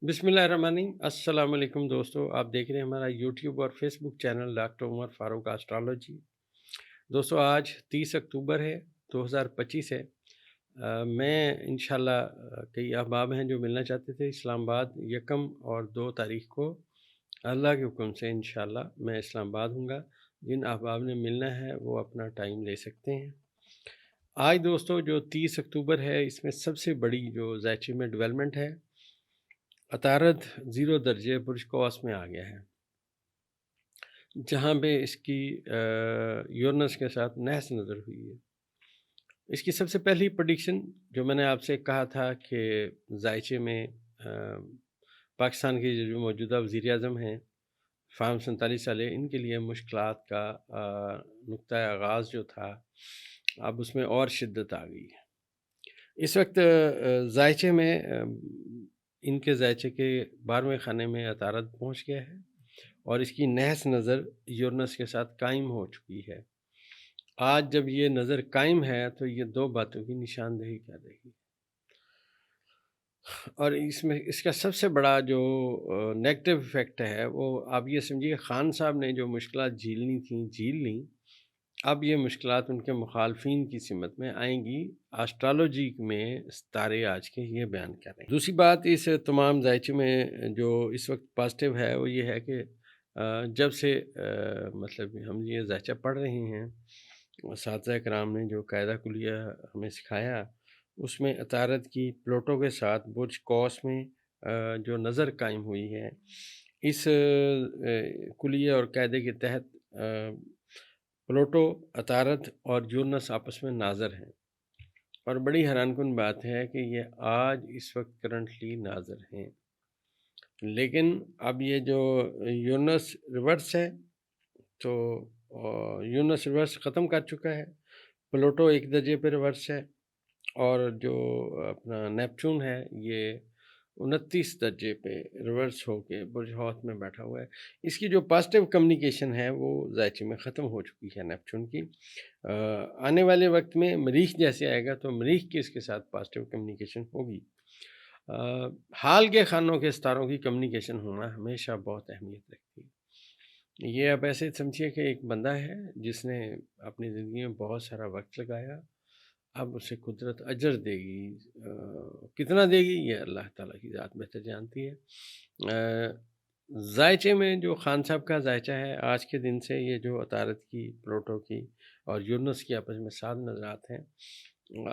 बिस्मिल्लाहिर्रहमानिर्रहीम। अस्सलाम वालेकुम दोस्तों, आप देख रहे हैं हमारा यूट्यूब और Facebook channel doctor Umar Farooq astrology. दोस्तों आज 30 अक्टूबर है, 2025 है। मैं इंशाल्लाह कई अहबाब हैं जो मिलना चाहते थे इस्लामाबाद 1 और 2 तारीख को। अल्लाह के हुक्म से इंशाल्लाह मैं इस्लामाबाद हूँगा। जिन अहबाब ने मिलना है वो अपना टाइम ले सकते हैं। आज दोस्तों जो 30 अक्टूबर है, इसमें सबसे बड़ी जो ज़ैचे में डेवलपमेंट है, अतारद 0 दर्जे बुर्ज कौस में आ गया है, जहाँ पे इसकी यूरेनस के साथ नहस नज़र हुई है। इसकी सबसे पहली प्रेडिक्शन जो मैंने आपसे कहा था कि ज़ायचे में पाकिस्तान के जो मौजूदा वज़ीर आज़म हैं, फ़ाहम 47 साले, इनके लिए मुश्किलात का नुक्ता आगाज़ जो था, अब उसमें और शिद्दत आ गई है। इस वक्त ज़ायचे में इनके ज़ायचे के 12वें खाने में अतारद पहुँच गया है और इसकी नहस नज़र यूरेनस के साथ कायम हो चुकी है। आज जब ये नज़र कायम है तो ये 2 बातों की निशानदेही कर रही है, और इसमें इसका सबसे बड़ा जो नेगेटिव इफ़ेक्ट है वो आप ये समझिए, ख़ान साहब ने जो मुश्किलात झेलनी थी झेल लीं। अब ये मुश्किलात उनके मुखालफिन की सिमत में आएंगी। एस्ट्रोलॉजी में सितारे आज के ये बयान कर रहे हैं। दूसरी बात इस तमाम ज़ायचे में जो इस वक्त पॉजिटिव है वो ये है कि जब से मतलब हम ये ज़ायचा पढ़ रहे हैं, असातिज़ा कराम ने जो कायदा कुलिया हमें सिखाया, उसमें अतारत की प्लूटो के साथ बुर्ज कौस में जो नज़र कायम हुई है, इस कुलिया और कायदे के तहत प्लूटो, अतारद और यूरेनस आपस में नाज़र हैं। और बड़ी हैरानकुन बात है कि ये आज इस वक्त करंटली नाज़र हैं, लेकिन अब ये जो यूरेनस रिवर्स है, तो यूरेनस रिवर्स ख़त्म कर चुका है। प्लूटो 1 दर्जे पे रिवर्स है, और जो अपना नेपच्यून है ये 29 दर्जे पे रिवर्स होके बुर्ज हौत में बैठा हुआ है। इसकी जो पॉजिटिव कम्युनिकेशन है वो ज़ायचे में ख़त्म हो चुकी है नेपच्यून की। आने वाले वक्त में मरीख जैसे आएगा तो मरीख की इसके साथ पॉजिटिव कम्युनिकेशन होगी। हाल के खानों के सितारों की कम्युनिकेशन होना हमेशा बहुत अहमियत रखती है। ये आप ऐसे समझिए कि एक बंदा है जिसने अपनी ज़िंदगी में बहुत सारा वक्त लगाया, अब उसे कुदरत अजर देगी। कितना देगी ये अल्लाह ताला की ज़ात बेहतर जानती है। ज़ायचे में जो ख़ान साहब का ज़ायचा है, आज के दिन से ये जो अतारत की, प्लूटो की और यूरेनस की आपस में साथ नज़रात हैं।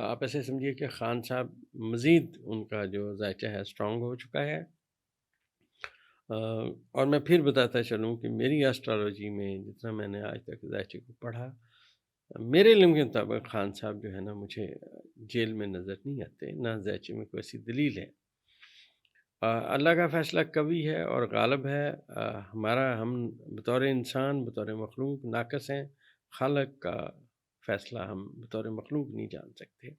आप ऐसे समझिए कि ख़ान साहब मज़ीद उनका जो ज़ायचा है स्ट्रॉन्ग हो चुका है। और मैं फिर बताता चलूँ कि मेरी एस्ट्रोलॉजी में जितना मैंने आज तक ज़ायचे को पढ़ा, मेरे इल्म के मुताबिक ख़ान साहब जो है ना, मुझे जेल में नज़र नहीं आते, ना ज़ायचे में कोई ऐसी दलील है। अल्लाह का फ़ैसला कवी है और गालिब है। हम बतौर इंसान, बतौर मखलूक नाक़िस हैं। खालिक का फ़ैसला हम बतौर मखलूक नहीं जान सकते।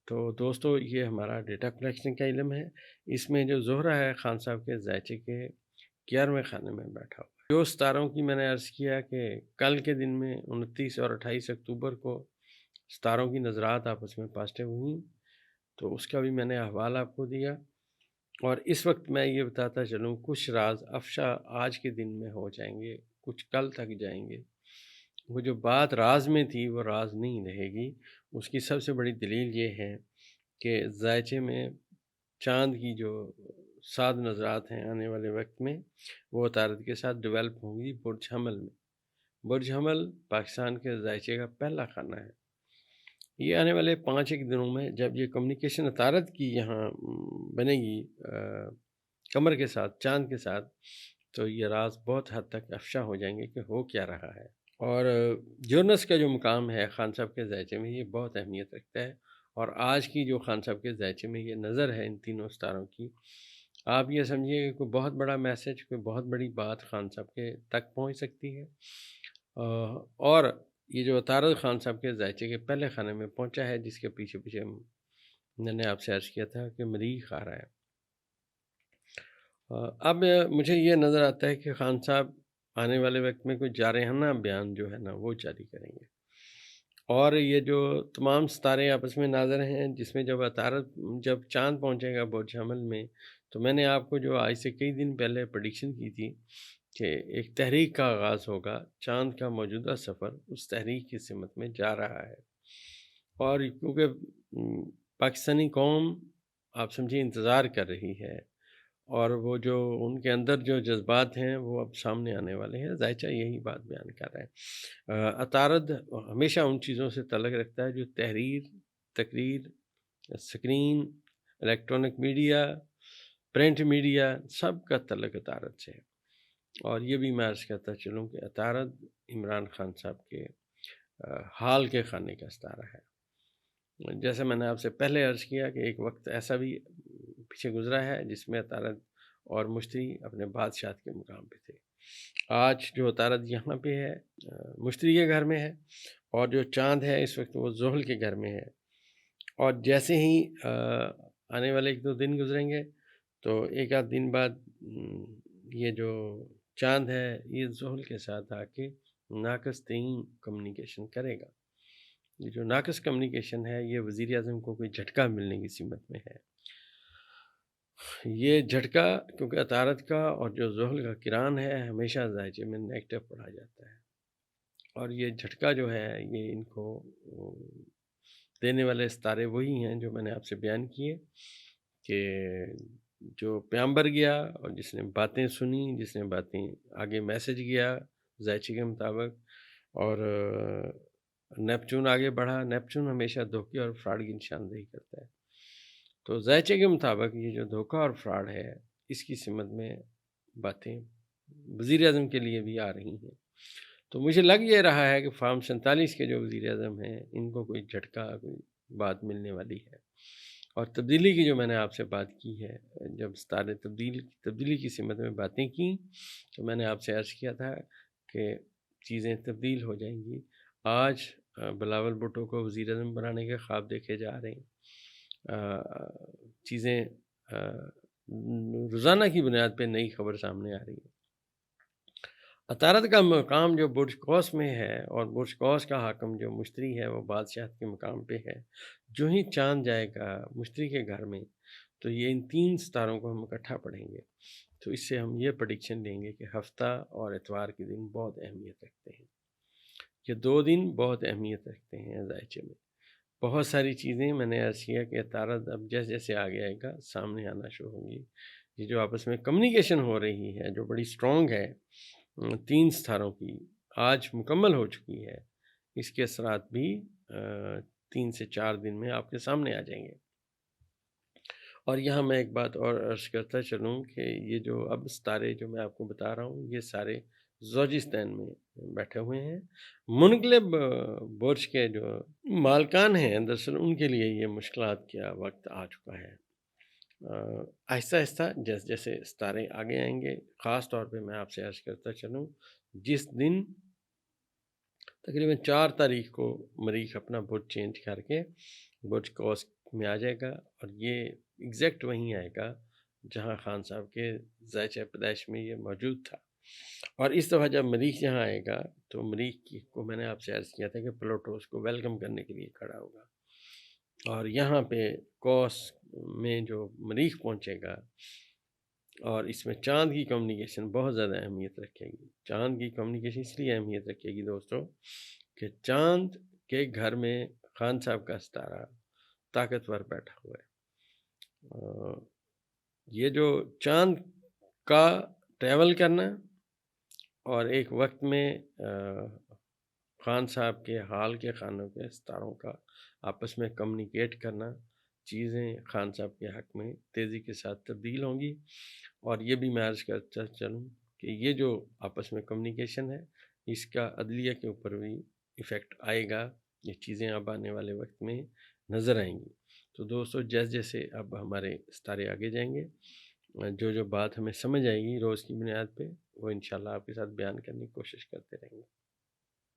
तो दोस्तों, ये हमारा डेटा कलेक्शन का इल्म है। इसमें जो ज़ोहरा है ख़ान साहब के ज़ायचे के 11वें खाने में बैठा हुआ है। जो सितारों की मैंने अर्ज़ किया कि कल के दिन में 29 और 28 अक्टूबर को सितारों की नज़रात आपस में पॉजिटिव हुई, तो उसका भी मैंने अहवाल आपको दिया। और इस वक्त मैं ये बताता चलूँ, कुछ राज अफ़शा आज के दिन में हो जाएंगे, कुछ कल तक जाएंगे। वो जो बात राज में थी वो राज नहीं रहेगी। उसकी सबसे बड़ी दलील ये है कि ज़ायचे में चाँद की जो 7 नज़रात हैं आने वाले वक्त में, वो तारत के साथ डेवलप होंगी बुर्ज हमल में। बुर्ज हमल पाकिस्तान के ज़ायचे का पहला खाना है। ये आने वाले 5 एक दिनों में जब ये कम्युनिकेशन अतारत की यहाँ बनेगी कमर के साथ, चाँद के साथ, तो ये राज बहुत हद तक अफ़शा हो जाएंगे कि हो क्या रहा है। और यूरेनस का जो मुकाम है ख़ान साहब के ज़ायचे में, ये बहुत अहमियत रखता है। और आज की जो ख़ान साहब के ज़ायचे में ये नज़र है इन तीनों सितारों की, आप ये समझिए कि कोई बहुत बड़ा मैसेज, कोई बहुत बड़ी बात ख़ान साहब के तक पहुँच सकती है। और ये जो अतारद ख़ान साहब के ज़ायचे के पहले खाने में पहुँचा है, जिसके पीछे पीछे मैंने आपसे अर्ज़ किया था कि मरीख़ आ रहा है। अब मुझे ये नज़र आता है कि ख़ान साहब आने वाले वक्त में कोई जारहाना बयान जो है ना वो जारी करेंगे। और ये जो तमाम सितारे आपस में नाज़र हैं, जिसमें जब अतारत, जब चाँद पहुँचेगा बुर्ज हमल में, تو میں نے آپ کو جو آج سے کئی دن پہلے پریڈکشن کی تھی کہ ایک تحریک کا آغاز ہوگا، چاند کا موجودہ سفر اس تحریک کی سمت میں جا رہا ہے، اور کیونکہ پاکستانی قوم آپ سمجھیں انتظار کر رہی ہے، اور وہ جو ان کے اندر جو جذبات ہیں وہ اب سامنے آنے والے ہیں، ذائچہ یہی بات بیان کر رہا ہے۔ عطارد ہمیشہ ان چیزوں سے تعلق رکھتا ہے جو تحریر، تقریر، screen, electronic media, print media, سب کا تعلق عطارد سے ہے۔ اور یہ بھی میں عرض کرتا چلوں کہ عطارد عمران خان صاحب کے حال کے خانے کا ستارہ ہے۔ جیسے میں نے آپ سے پہلے عرض کیا کہ ایک وقت ایسا بھی پیچھے گزرا ہے جس میں عطارد اور مشتری اپنے بادشاہت کے مقام پہ تھے۔ آج جو عطارد یہاں پہ ہے مشتری کے گھر میں ہے، اور جو چاند ہے اس وقت وہ زحل کے گھر میں ہے، اور جیسے ہی آنے والے ایک دو دن گزریں گے تو ایک آدھ دن بعد یہ جو چاند ہے یہ زحل کے ساتھ آ کے ناقص ترین کمیونیکیشن کرے گا۔ یہ جو ناقص کمیونیکیشن ہے یہ وزیر اعظم کو کوئی جھٹکا ملنے کی سمت میں ہے۔ یہ جھٹکا کیونکہ عطارد کا اور جو زحل کا کران ہے ہمیشہ ذائچے میں نیگیٹو پڑھا جاتا ہے، اور یہ جھٹکا جو ہے یہ ان کو دینے والے ستارے وہی ہیں جو میں نے آپ سے بیان کیے کہ جو پیامبر گیا اور جس نے باتیں سنی، جس نے باتیں آگے میسج گیا ذائچے کے مطابق، اور نیپچون آگے بڑھا۔ نیپچون ہمیشہ دھوکے اور فراڈ کی نشاندہی کرتا ہے، تو ذائچے کے مطابق یہ جو دھوکہ اور فراڈ ہے اس کی سمت میں باتیں وزیر اعظم کے لیے بھی آ رہی ہیں۔ تو مجھے لگ یہ رہا ہے کہ فارم 47 کے جو وزیر اعظم ہیں ان کو کوئی جھٹکا، کوئی بات ملنے والی ہے۔ اور تبدیلی کی جو میں نے آپ سے بات کی ہے، جب ستارے تبدیلی کی سمت میں باتیں کی تو میں نے آپ سے عرض کیا تھا کہ چیزیں تبدیل ہو جائیں گی۔ آج بلاول بھٹو کو وزیر اعظم بنانے کے خواب دیکھے جا رہے ہیں، چیزیں روزانہ کی بنیاد پہ نئی خبر سامنے آ رہی ہے۔ عطارد کا مقام جو برج قوس میں ہے اور برج قوس کا حاکم جو مشتری ہے وہ بادشاہت کے مقام پہ ہے، جو ہی چاند جائے گا مشتری کے گھر میں تو یہ ان تین ستاروں کو ہم اکٹھا پڑھیں گے، تو اس سے ہم یہ پریڈکشن دیں گے کہ ہفتہ اور اتوار کے دن بہت اہمیت رکھتے ہیں۔ یہ دو دن بہت اہمیت رکھتے ہیں ذائچے میں۔ بہت ساری چیزیں میں نے عرض کیا کہ عطارد اب جیسے جیسے آگے آئے گا سامنے آنا شروع ہوں گی۔ یہ جو آپس میں کمیونیکیشن ہو رہی ہے جو بڑی سٹرونگ ہے تین ستاروں کی، آج مکمل ہو چکی ہے، اس کے اثرات بھی 3 سے 4 دن میں آپ کے سامنے آ جائیں گے۔ اور یہاں میں ایک بات اور عرض کرتا چلوں کہ یہ جو اب ستارے جو میں آپ کو بتا رہا ہوں یہ سارے زوجستین میں بیٹھے ہوئے ہیں۔ منقلب برج کے جو مالکان ہیں دراصل ان کے لیے یہ مشکلات کا وقت آ چکا ہے۔ آہستہ آہستہ جیسے جیسے ستارے آگے آئیں گے، خاص طور پہ میں آپ سے عرض کرتا چلوں جس دن تقریباً 4 تاریخ کو مریخ اپنا برج چینج کر کے برج قوس میں آ جائے گا، اور یہ ایگزیکٹ وہیں آئے گا جہاں خان صاحب کے ذائچہ پیدائش میں یہ موجود تھا۔ اور اس دفعہ جب مریخ یہاں آئے گا تو مریخ کو میں نے آپ سے عرض کیا تھا کہ پلوٹو اس کو ویلکم کرنے کے لیے کھڑا ہوگا، اور یہاں پہ قوس میں جو مریخ پہنچے گا، اور اس میں چاند کی کمیونیکیشن بہت زیادہ اہمیت رکھے گی۔ چاند کی کمیونیکیشن اس لیے اہمیت رکھے گی دوستو کہ چاند کے گھر میں خان صاحب کا ستارہ طاقتور بیٹھا ہوا ہے۔ یہ جو چاند کا ٹریول کرنا اور ایک وقت میں خان صاحب کے حال کے خانوں کے ستاروں کا آپس میں کمیونیکیٹ کرنا، چیزیں خان صاحب کے حق میں تیزی کے ساتھ تبدیل ہوں گی۔ اور یہ بھی میں عرض کرتا چلوں کہ یہ جو آپس میں کمیونیکیشن ہے اس کا عدلیہ کے اوپر بھی ایفیکٹ آئے گا، یہ چیزیں اب آنے والے وقت میں نظر آئیں گی۔ تو دوستو جیسے جیسے اب ہمارے ستارے آگے جائیں گے، جو بات ہمیں سمجھ آئے گی روز کی بنیاد پہ وہ انشاءاللہ آپ کے ساتھ بیان کرنے کی کوشش کرتے رہیں گے۔